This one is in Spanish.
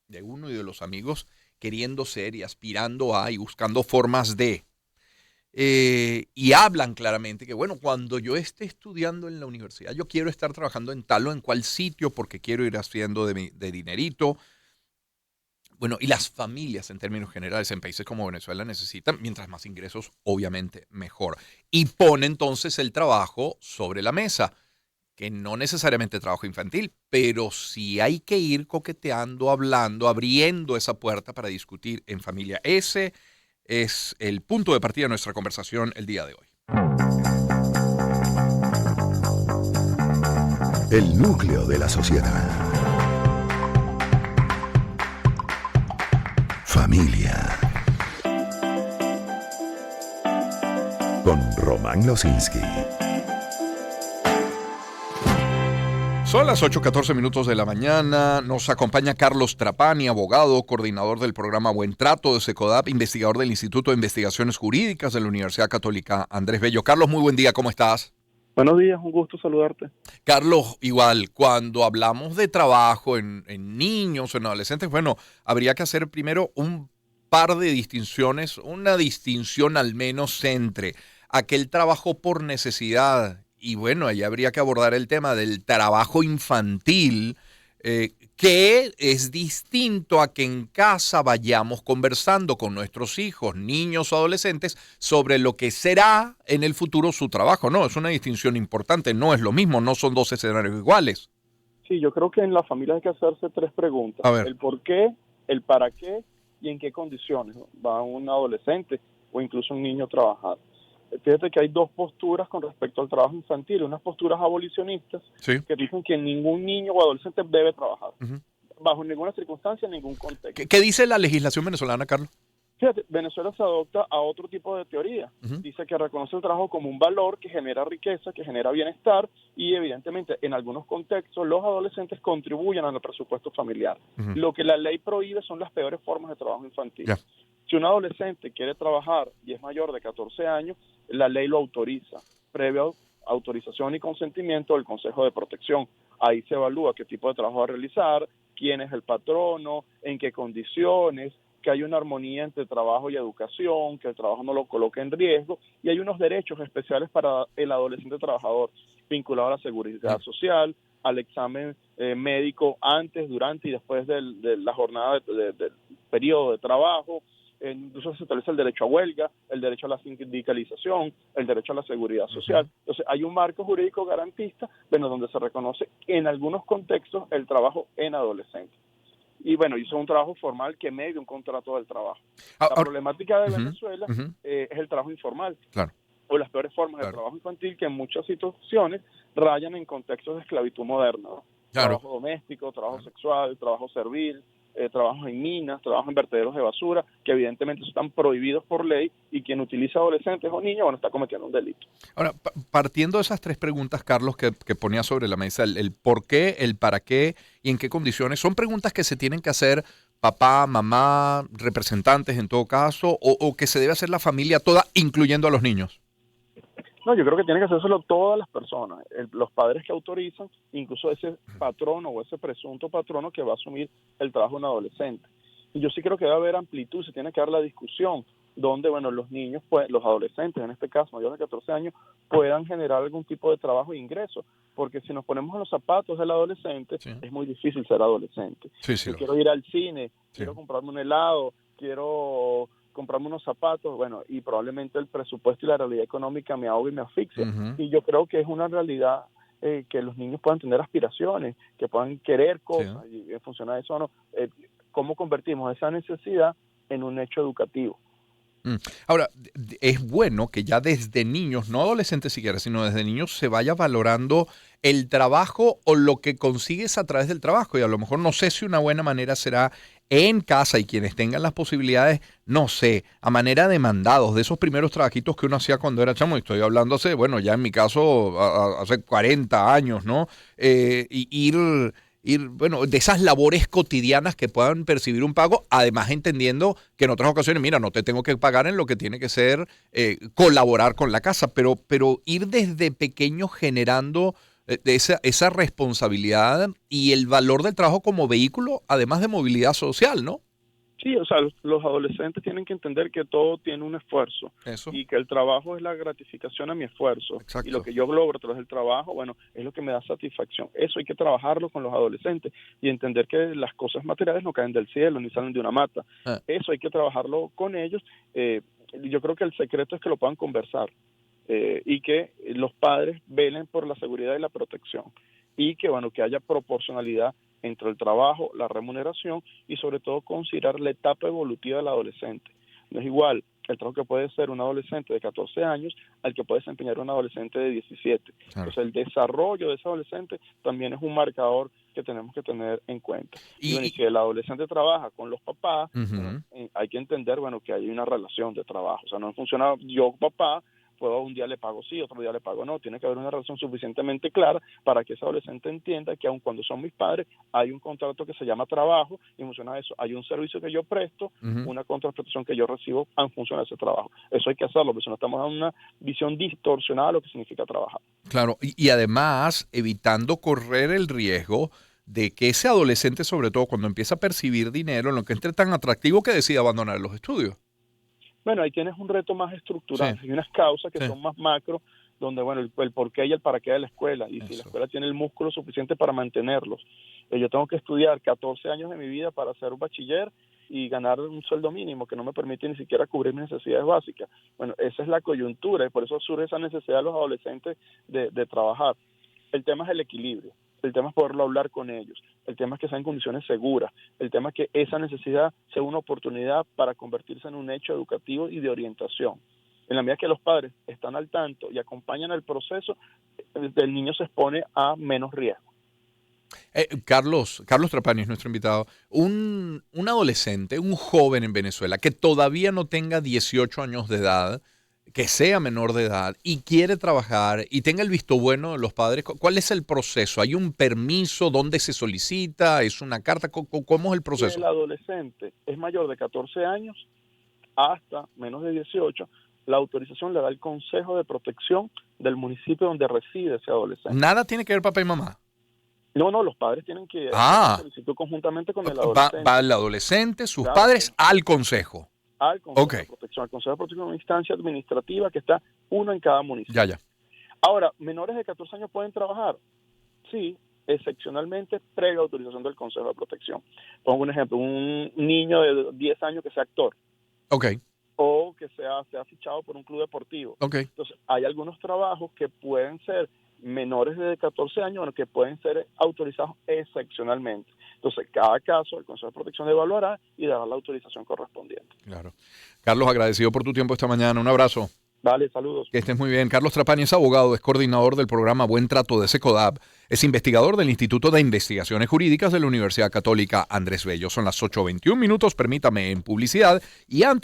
de uno y de los amigos queriendo ser y aspirando a y buscando formas de. Y hablan claramente que, bueno, cuando yo esté estudiando en la universidad, yo quiero estar trabajando en tal o en cual sitio porque quiero ir haciendo de dinerito. Bueno, y las familias en términos generales en países como Venezuela necesitan, mientras más ingresos, obviamente mejor. Y pone entonces el trabajo sobre la mesa, que no necesariamente trabajo infantil, pero sí hay que ir coqueteando, hablando, abriendo esa puerta para discutir en familia. Ese es el punto de partida de nuestra conversación el día de hoy. El núcleo de la sociedad. Familia. Con Román Losinski. Son las 8:14 de la mañana. Nos acompaña Carlos Trapani, abogado, coordinador del programa Buen Trato de Secodap, investigador del Instituto de Investigaciones Jurídicas de la Universidad Católica Andrés Bello. Carlos, muy buen día, ¿cómo estás? Buenos días, un gusto saludarte. Carlos, igual, cuando hablamos de trabajo en niños o en adolescentes, bueno, habría que hacer primero un par de distinciones, una distinción al menos entre aquel trabajo por necesidad y bueno, ahí habría que abordar el tema del trabajo infantil, que es distinto a que en casa vayamos conversando con nuestros hijos, niños o adolescentes, sobre lo que será en el futuro su trabajo. No, es una distinción importante, no es lo mismo, no son dos escenarios iguales. Sí, yo creo que en la familia hay que hacerse tres preguntas. A ver. El por qué, el para qué y en qué condiciones va un adolescente o incluso un niño a trabajar. Fíjate que hay dos posturas con respecto al trabajo infantil. Unas posturas abolicionistas Sí. que dicen que ningún niño o adolescente debe trabajar. Uh-huh. Bajo ninguna circunstancia, en ningún contexto. ¿Qué dice la legislación venezolana, Carlos? Fíjate, Venezuela se adopta a otro tipo de teoría. Uh-huh. Dice que reconoce el trabajo como un valor que genera riqueza, que genera bienestar y evidentemente en algunos contextos los adolescentes contribuyen al presupuesto familiar. Uh-huh. Lo que la ley prohíbe son las peores formas de trabajo infantil. Yeah. Si un adolescente quiere trabajar y es mayor de 14 años, la ley lo autoriza, previa autorización y consentimiento del Consejo de Protección. Ahí se evalúa qué tipo de trabajo va a realizar, quién es el patrono, en qué condiciones, que hay una armonía entre trabajo y educación, que el trabajo no lo coloque en riesgo, y hay unos derechos especiales para el adolescente trabajador, vinculado a la seguridad social, al examen médico antes, durante y después de la jornada del periodo de trabajo. Incluso se establece el derecho a huelga, el derecho a la sindicalización, el derecho a la seguridad social. Entonces hay un marco jurídico garantista, bueno, donde se reconoce en algunos contextos el trabajo en adolescentes. Y bueno, hizo un trabajo formal que medio un contrato del trabajo. La problemática de Venezuela es el trabajo informal. Claro. O las peores formas de trabajo infantil que en muchas situaciones rayan en contextos de esclavitud moderna, ¿no? Claro. Trabajo doméstico, trabajo sexual, trabajo servil, trabajos en minas, trabajos en vertederos de basura, que evidentemente están prohibidos por ley y quien utiliza adolescentes o niños, bueno, está cometiendo un delito. Ahora, partiendo de esas tres preguntas, Carlos, que ponía sobre la mesa, el por qué, el para qué y en qué condiciones, son preguntas que se tienen que hacer papá, mamá, representantes en todo caso, o que se debe hacer la familia toda, incluyendo a los niños. No, yo creo que tienen que hacérselo todas las personas, los padres que autorizan, incluso ese patrono o ese presunto patrono que va a asumir el trabajo de un adolescente. Y yo sí creo que debe haber amplitud, se tiene que dar la discusión donde, bueno, los niños, pues, los adolescentes, en este caso mayores de 14 años, puedan generar algún tipo de trabajo e ingreso, porque si nos ponemos en los zapatos del adolescente, sí, es muy difícil ser adolescente. Sí, sí, yo quiero ir al cine, quiero comprarme un helado, quiero comprarme unos zapatos, bueno, y probablemente el presupuesto y la realidad económica me ahogue y me asfixia. Y yo creo que es una realidad que los niños puedan tener aspiraciones, que puedan querer cosas, y en función de eso, ¿no? ¿Cómo convertimos esa necesidad en un hecho educativo? Ahora, es bueno que ya desde niños, no adolescentes siquiera, sino desde niños se vaya valorando el trabajo o lo que consigues a través del trabajo. Y a lo mejor no sé si una buena manera será en casa y quienes tengan las posibilidades, no sé, a manera de mandados, de esos primeros trabajitos que uno hacía cuando era chamo. Y estoy hablando hace, bueno, ya en mi caso, hace 40 años, ¿no? Y ir, bueno, de esas labores cotidianas que puedan percibir un pago, además entendiendo que en otras ocasiones, mira, no te tengo que pagar en lo que tiene que ser colaborar con la casa, pero ir desde pequeño generando de esa responsabilidad y el valor del trabajo como vehículo, además de movilidad social, ¿no? Sí, o sea, los adolescentes tienen que entender que todo tiene un esfuerzo Eso, y que el trabajo es la gratificación a mi esfuerzo. exacto. Y lo que yo logro a través del trabajo, bueno, es lo que me da satisfacción. Eso hay que trabajarlo con los adolescentes y entender que las cosas materiales no caen del cielo ni salen de una mata. Ah. Eso hay que trabajarlo con ellos. Yo creo que el secreto es que lo puedan conversar y que los padres velen por la seguridad y la protección y que, bueno, que haya proporcionalidad entre el trabajo, la remuneración y sobre todo considerar la etapa evolutiva del adolescente. No es igual el trabajo que puede ser un adolescente de 14 años al que puede desempeñar un adolescente de 17. Claro. Entonces el desarrollo de ese adolescente también es un marcador que tenemos que tener en cuenta. Y bueno, y si el adolescente trabaja con los papás, bueno, hay que entender, bueno, que hay una relación de trabajo. O sea, no funciona yo papá, puedo un día le pago sí, otro día le pago no. Tiene que haber una relación suficientemente clara para que ese adolescente entienda que aun cuando son mis padres, hay un contrato que se llama trabajo y en función a eso hay un servicio que yo presto, una contraprestación que yo recibo en función a ese trabajo. Eso hay que hacerlo, porque si no estamos dando una visión distorsionada de lo que significa trabajar. Claro, y además evitando correr el riesgo de que ese adolescente, sobre todo cuando empieza a percibir dinero, en lo que entre tan atractivo que decide abandonar los estudios. Bueno, ahí tienes un reto más estructural. Sí. Hay unas causas que Sí. son más macro, donde, bueno, el por qué y el para qué de la escuela. Y si la Eso. escuela tiene el músculo suficiente para mantenerlos. Yo tengo que estudiar 14 años de mi vida para ser un bachiller y ganar un sueldo mínimo que no me permite ni siquiera cubrir mis necesidades básicas. Bueno, esa es la coyuntura y por eso surge esa necesidad de los adolescentes de trabajar. El tema es el equilibrio. El tema es poderlo hablar con ellos. El tema es que sean en condiciones seguras. El tema es que esa necesidad sea una oportunidad para convertirse en un hecho educativo y de orientación. En la medida que los padres están al tanto y acompañan el proceso, el niño se expone a menos riesgo. Carlos Trapani es nuestro invitado. Un adolescente, un joven en Venezuela que todavía no tenga 18 años de edad, que sea menor de edad y quiere trabajar y tenga el visto bueno de los padres, ¿cuál es el proceso? ¿Hay un permiso? ¿Dónde se solicita? ¿Es una carta? ¿Cómo es el Si proceso? el adolescente es mayor de 14 años hasta menos de 18, la autorización le da el Consejo de Protección del municipio donde reside ese adolescente. Nada tiene que ver papá y mamá. No, los padres tienen que hacer Ah. la solicitud conjuntamente con el Va, adolescente. va el adolescente, sus Claro. padres al consejo. Al Consejo Ok. de Protección. El Consejo de Protección es una instancia administrativa que está uno en cada municipio. Ya. Ahora, ¿menores de 14 años pueden trabajar? Sí, excepcionalmente previa autorización del Consejo de Protección. Pongo un ejemplo, un niño de 10 años que sea actor Ok. o que sea fichado por un club deportivo. Ok. Entonces, hay algunos trabajos que pueden ser menores de 14 años, bueno, que pueden ser autorizados excepcionalmente. Entonces, cada caso el Consejo de Protección evaluará y dará la autorización correspondiente. Claro. Carlos, agradecido por tu tiempo esta mañana. Un abrazo. Vale, saludos. Que estés muy bien. Carlos Trapani es abogado, es coordinador del programa Buen Trato de Secodab, es investigador del Instituto de Investigaciones Jurídicas de la Universidad Católica Andrés Bello. Son las 8:21 minutos, permítame en publicidad. Y antes